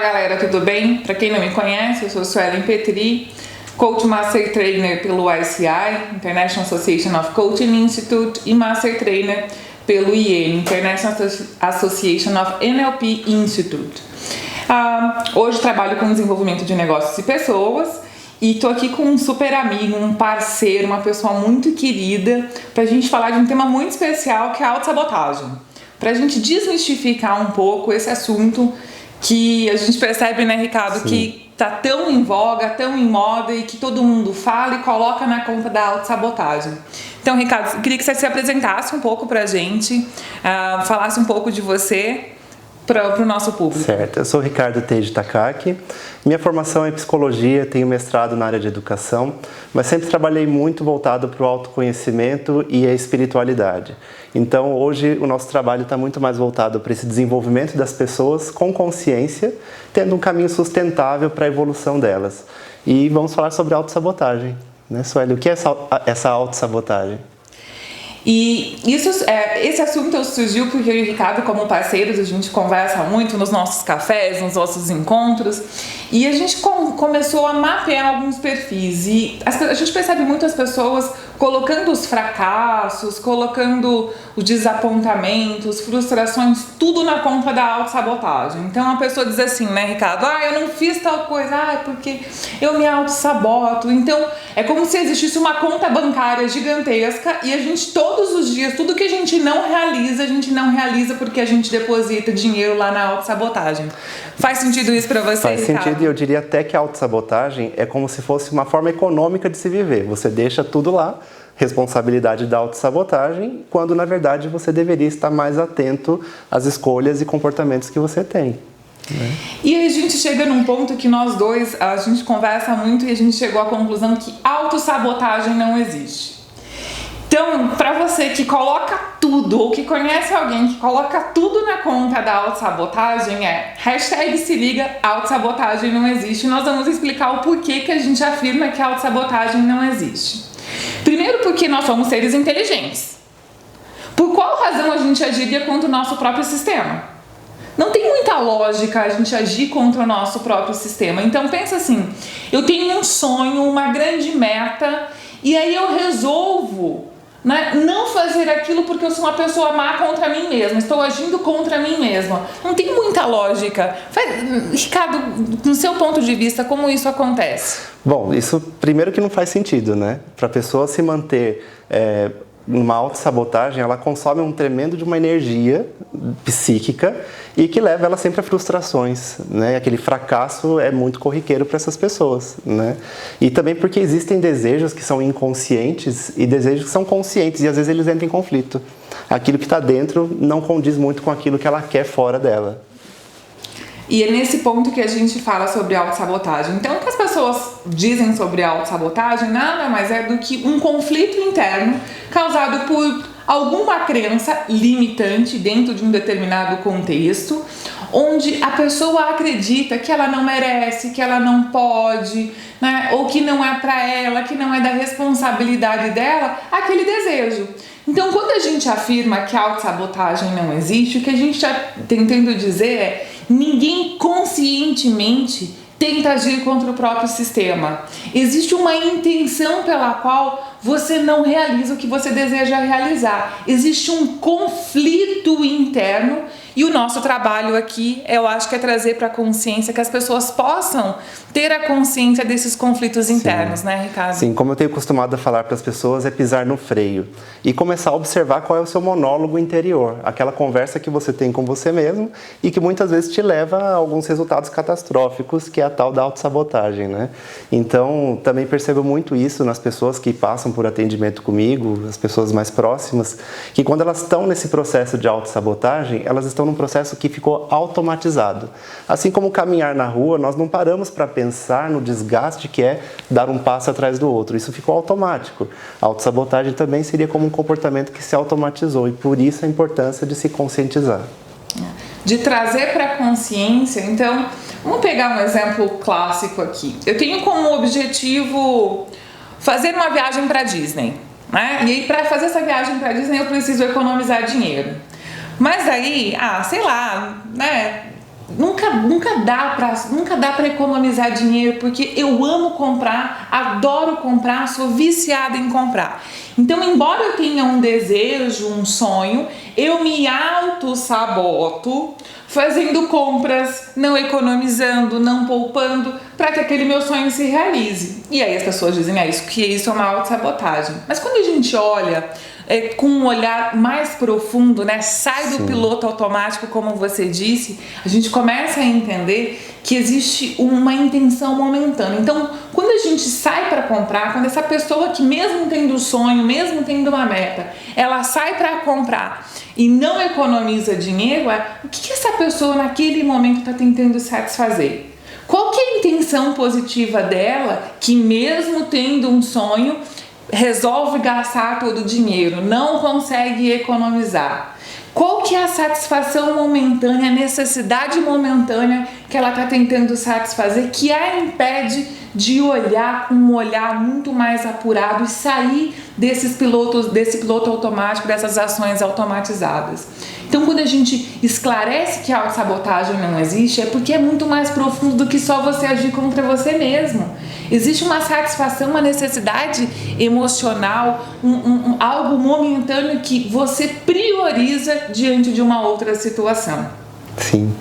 galera, tudo bem? Para quem não me conhece, eu sou Suelen Petri, Coach Master Trainer pelo ICI, International Association of Coaching Institute, e Master Trainer pelo IEN, International Association of NLP Institute. Hoje trabalho com desenvolvimento de negócios e pessoas e tô aqui com um super amigo, um parceiro, uma pessoa muito querida pra gente falar de um tema muito especial que é a autossabotagem. Pra gente desmistificar um pouco esse assunto que a gente percebe, né, Ricardo, Sim. que tá tão em voga, tão em moda e que todo mundo fala e coloca na conta da autossabotagem. Então, Ricardo, eu queria que você se apresentasse um pouco pra gente, falasse um pouco de você para o nosso público. Certo, eu sou o Ricardo Teiji Takaki, minha formação é em psicologia, tenho mestrado na área de educação, mas sempre trabalhei muito voltado para o autoconhecimento e a espiritualidade. Então hoje o nosso trabalho está muito mais voltado para esse desenvolvimento das pessoas com consciência, tendo um caminho sustentável para a evolução delas. E vamos falar sobre autossabotagem, né, Sueli? O que é essa autossabotagem? E esse assunto surgiu porque eu e o Ricardo, como parceiros, a gente conversa muito nos nossos cafés, nos nossos encontros, e a gente começou a mapear alguns perfis, e a gente percebe muitas pessoas colocando os fracassos, colocando os desapontamentos, frustrações, tudo na conta da autossabotagem. Então a pessoa diz assim, né, Ricardo, eu não fiz tal coisa, porque eu me autossaboto. Então é como se existisse uma conta bancária gigantesca e a gente todos os dias, tudo que a gente não realiza porque a gente deposita dinheiro lá na autossabotagem. Faz sentido isso pra você, Faz Ricardo? sentido, e eu diria até que a autossabotagem é como se fosse uma forma econômica de se viver. Você deixa tudo lá, responsabilidade da autossabotagem, quando na verdade você deveria estar mais atento às escolhas e comportamentos que você tem. Né? E aí a gente chega num ponto que nós dois, a gente conversa muito e a gente chegou à conclusão que autossabotagem não existe. Então, para você que coloca tudo, ou que conhece alguém que coloca tudo na conta da autossabotagem, #se liga, autossabotagem não existe. E nós vamos explicar o porquê que a gente afirma que a autossabotagem não existe. Primeiro porque nós somos seres inteligentes. Por qual razão a gente agiria contra o nosso próprio sistema? Não tem muita lógica a gente agir contra o nosso próprio sistema. Então pensa assim, eu tenho um sonho, uma grande meta, e aí eu resolvo não fazer aquilo porque eu sou uma pessoa má contra mim mesma, estou agindo contra mim mesma. Não tem muita lógica. Ricardo, no seu ponto de vista, como isso acontece? Bom, isso primeiro que não faz sentido, né? Para a pessoa se manter numa autossabotagem, ela consome um tremendo de uma energia psíquica e que leva ela sempre a frustrações, né? Aquele fracasso é muito corriqueiro para essas pessoas, né? E também porque existem desejos que são inconscientes e desejos que são conscientes e às vezes eles entram em conflito. Aquilo que está dentro não condiz muito com aquilo que ela quer fora dela. E é nesse ponto que a gente fala sobre autossabotagem. Então, o que as pessoas dizem sobre autossabotagem nada mais é do que um conflito interno causado por alguma crença limitante dentro de um determinado contexto, onde a pessoa acredita que ela não merece, que ela não pode, né? Ou que não é para ela, que não é da responsabilidade dela, aquele desejo. Então, quando a gente afirma que a autossabotagem não existe, o que a gente está tentando dizer é ninguém conscientemente tenta agir contra o próprio sistema. Existe uma intenção pela qual você não realiza o que você deseja realizar. Existe um conflito interno e o nosso trabalho aqui, eu acho que é trazer para a consciência que as pessoas possam ter a consciência desses conflitos internos, né, Ricardo? Sim, como eu tenho costumado a falar para as pessoas, é pisar no freio e começar a observar qual é o seu monólogo interior, aquela conversa que você tem com você mesmo e que muitas vezes te leva a alguns resultados catastróficos, que é a tal da autossabotagem, né? Então, também percebo muito isso nas pessoas que passam por atendimento comigo, as pessoas mais próximas, que quando elas estão nesse processo de autossabotagem, elas estão num processo que ficou automatizado. Assim como caminhar na rua, nós não paramos para pensar no desgaste que é dar um passo atrás do outro. Isso ficou automático. A autossabotagem também seria como um comportamento que se automatizou e por isso a importância de se conscientizar. De trazer para a consciência. Então, vamos pegar um exemplo clássico aqui. Eu tenho como objetivo fazer uma viagem para Disney, né? E aí, para fazer essa viagem para Disney, eu preciso economizar dinheiro. Mas aí, sei lá, né? nunca dá para economizar dinheiro, porque eu amo comprar, adoro comprar, sou viciada em comprar. Então, embora eu tenha um desejo, um sonho, eu me auto-saboto fazendo compras, não economizando, não poupando, para que aquele meu sonho se realize. E aí as pessoas dizem que isso é uma auto-sabotagem. Mas quando a gente olha com um olhar mais profundo, né, sai do piloto automático, como você disse, a gente começa a entender que existe uma intenção momentânea. Então, quando a gente sai para comprar, quando essa pessoa que mesmo tendo sonho, mesmo tendo uma meta, ela sai para comprar e não economiza dinheiro, o que essa pessoa naquele momento está tentando satisfazer? Qual que é a intenção positiva dela que mesmo tendo um sonho, resolve gastar todo o dinheiro, não consegue economizar? Qual que é a satisfação momentânea, a necessidade momentânea que ela está tentando satisfazer, que a impede de olhar com um olhar muito mais apurado e sair desse piloto automático, dessas ações automatizadas? Então, quando a gente esclarece que a autossabotagem não existe, é porque é muito mais profundo do que só você agir contra você mesmo. Existe uma satisfação, uma necessidade emocional, algo momentâneo que você prioriza diante de uma outra situação. Sim,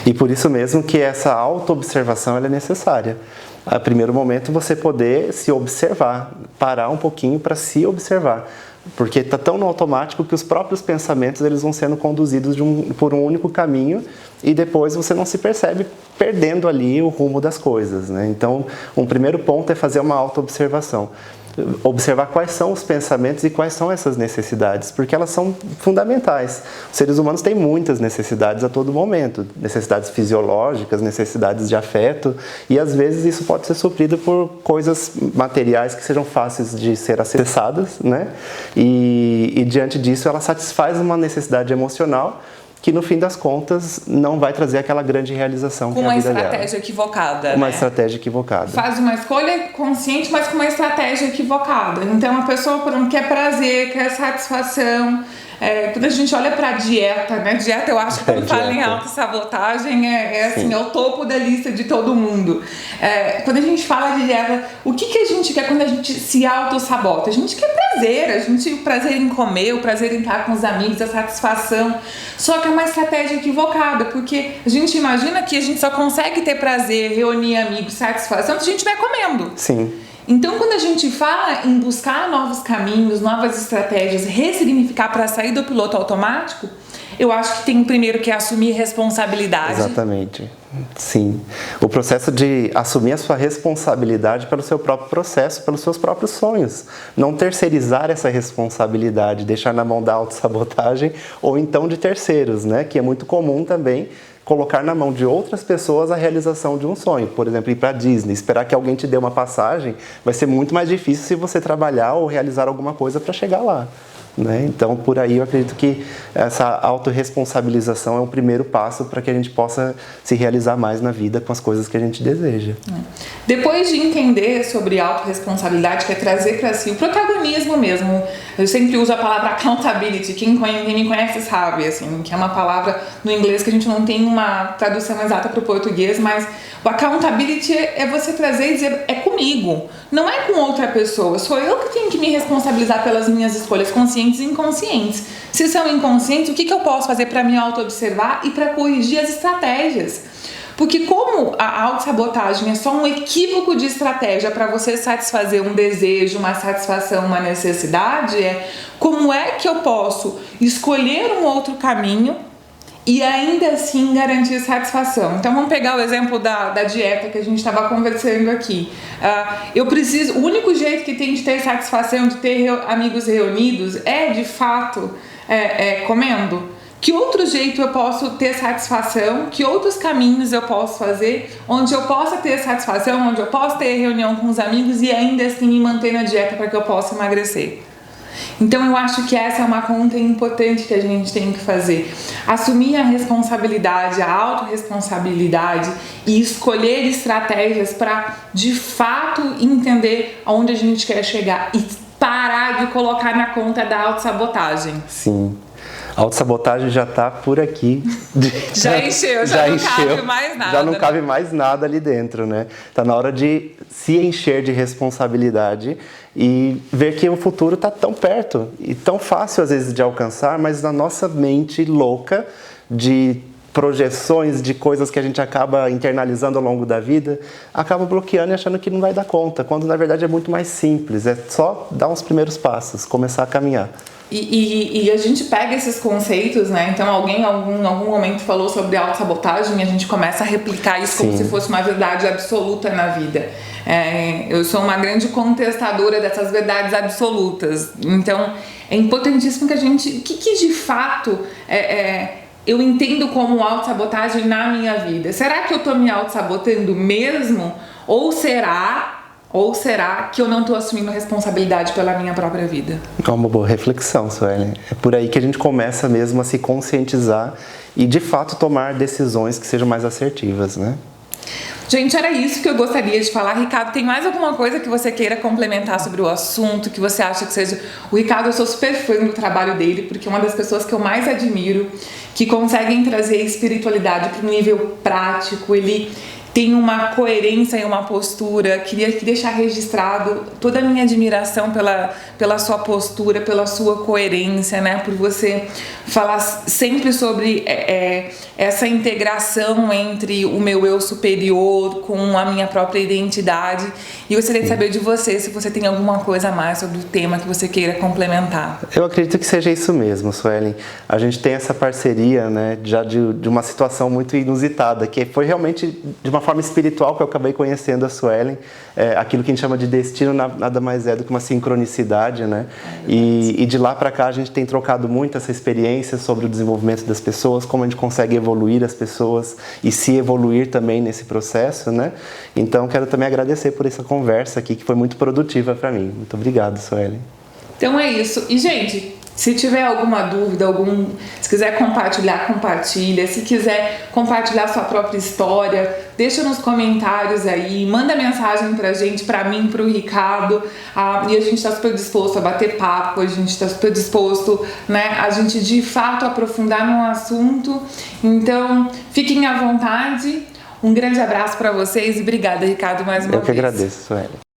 e por isso mesmo que essa auto-observação ela é necessária. A primeiro momento você poder se observar, parar um pouquinho para se observar. Porque está tão no automático que os próprios pensamentos eles vão sendo conduzidos por um único caminho e depois você não se percebe perdendo ali o rumo das coisas, né? Então, um primeiro ponto é fazer uma auto-observação. Observar quais são os pensamentos e quais são essas necessidades, porque elas são fundamentais. Os seres humanos têm muitas necessidades a todo momento, necessidades fisiológicas, necessidades de afeto, e às vezes isso pode ser suprido por coisas materiais que sejam fáceis de ser acessadas, né? E diante disso ela satisfaz uma necessidade emocional que no fim das contas não vai trazer aquela grande realização que é a vida dela. Com uma estratégia equivocada, Uma estratégia equivocada. Faz uma escolha consciente, mas com uma estratégia equivocada. Então a pessoa, por exemplo, quer prazer, quer satisfação. Quando a gente olha para a dieta, né? Dieta, eu acho que quando fala em autossabotagem assim, é o topo da lista de todo mundo. Quando a gente fala de dieta, o que a gente quer quando a gente se autossabota? A gente quer prazer, o prazer em comer, o prazer em estar com os amigos, a satisfação. Só que é uma estratégia equivocada, porque a gente imagina que a gente só consegue ter prazer, reunir amigos, satisfação se a gente estiver comendo. Sim. Então, quando a gente fala em buscar novos caminhos, novas estratégias, ressignificar para sair do piloto automático, eu acho que tem primeiro que assumir responsabilidade. Exatamente. Sim. O processo de assumir a sua responsabilidade pelo seu próprio processo, pelos seus próprios sonhos. Não terceirizar essa responsabilidade, deixar na mão da autossabotagem ou então de terceiros, né? Que é muito comum também colocar na mão de outras pessoas a realização de um sonho. Por exemplo, ir para a Disney, esperar que alguém te dê uma passagem, vai ser muito mais difícil se você trabalhar ou realizar alguma coisa para chegar lá, né? Então, por aí eu acredito que essa autorresponsabilização é o primeiro passo para que a gente possa se realizar mais na vida com as coisas que a gente deseja. Depois de entender sobre autorresponsabilidade, que é trazer para si o protagonismo mesmo, eu sempre uso a palavra accountability, quem me conhece sabe, assim, que é uma palavra no inglês que a gente não tem uma tradução exata para o português, mas o accountability é você trazer e dizer, é comigo, não é com outra pessoa, sou eu que tenho que me responsabilizar pelas minhas escolhas conscientes e inconscientes. Se são inconscientes, o que eu posso fazer para me auto-observar e para corrigir as estratégias? Porque como a autossabotagem é só um equívoco de estratégia para você satisfazer um desejo, uma satisfação, uma necessidade, como é que eu posso escolher um outro caminho e ainda assim garantir satisfação? Então vamos pegar o exemplo da dieta que a gente estava conversando aqui. O único jeito que tem de ter satisfação, de ter amigos reunidos é de fato comendo. Que outro jeito eu posso ter satisfação? Que outros caminhos eu posso fazer? Onde eu possa ter satisfação, onde eu possa ter reunião com os amigos e ainda assim me manter na dieta para que eu possa emagrecer? Então eu acho que essa é uma conta importante que a gente tem que fazer. Assumir a responsabilidade, a autorresponsabilidade e escolher estratégias para de fato entender aonde a gente quer chegar e parar de colocar na conta da autossabotagem. Sim. A autossabotagem já está por aqui. Já encheu, já não cabe mais nada. Já não cabe mais nada ali dentro, né? Tá na hora de se encher de responsabilidade e ver que o futuro está tão perto e tão fácil às vezes de alcançar, mas na nossa mente louca de projeções de coisas que a gente acaba internalizando ao longo da vida, acaba bloqueando e achando que não vai dar conta, quando na verdade é muito mais simples, é só dar uns primeiros passos, começar a caminhar. E a gente pega esses conceitos, né? Então alguém em algum momento falou sobre autossabotagem e a gente começa a replicar isso como se fosse uma verdade absoluta na vida. Eu sou uma grande contestadora dessas verdades absolutas. Então é importantíssimo que a gente... O que de fato eu entendo como autossabotagem na minha vida? Será que eu tô me autossabotando mesmo? Ou será que eu não estou assumindo responsabilidade pela minha própria vida? É uma boa reflexão, Suelen. É por aí que a gente começa mesmo a se conscientizar e, de fato, tomar decisões que sejam mais assertivas, né? Gente, era isso que eu gostaria de falar. Ricardo, tem mais alguma coisa que você queira complementar sobre o assunto, que você acha que seja... O Ricardo, eu sou super fã do trabalho dele, porque é uma das pessoas que eu mais admiro, que conseguem trazer espiritualidade para um nível prático. Ele tem uma coerência e uma postura. Queria deixar registrado toda a minha admiração pela sua postura, pela sua coerência, né? Por você falar sempre sobre essa integração entre o meu eu superior com a minha própria identidade. E eu gostaria de saber de você, se você tem alguma coisa a mais sobre o tema que você queira complementar. Eu acredito que seja isso mesmo, Suelen. A gente tem essa parceria, né, já de uma situação muito inusitada, que foi realmente de uma forma espiritual que eu acabei conhecendo a Suelen. Aquilo que a gente chama de destino nada mais é do que uma sincronicidade, né? E de lá para cá a gente tem trocado muito essa experiência sobre o desenvolvimento das pessoas, como a gente consegue evoluir as pessoas e se evoluir também nesse processo, né? Então quero também agradecer por essa conversa aqui, que foi muito produtiva para mim. Muito obrigado, Suelen. Então é isso. E, gente, se tiver alguma dúvida, se quiser compartilhar, compartilha. Se quiser compartilhar sua própria história, deixa nos comentários aí, manda mensagem pra gente, pra mim, pro Ricardo. E a gente tá super disposto a bater papo, a gente tá super disposto, né, a gente de fato aprofundar num assunto. Então, fiquem à vontade. Um grande abraço pra vocês e obrigada, Ricardo, mais uma vez. Eu que agradeço, Suelen.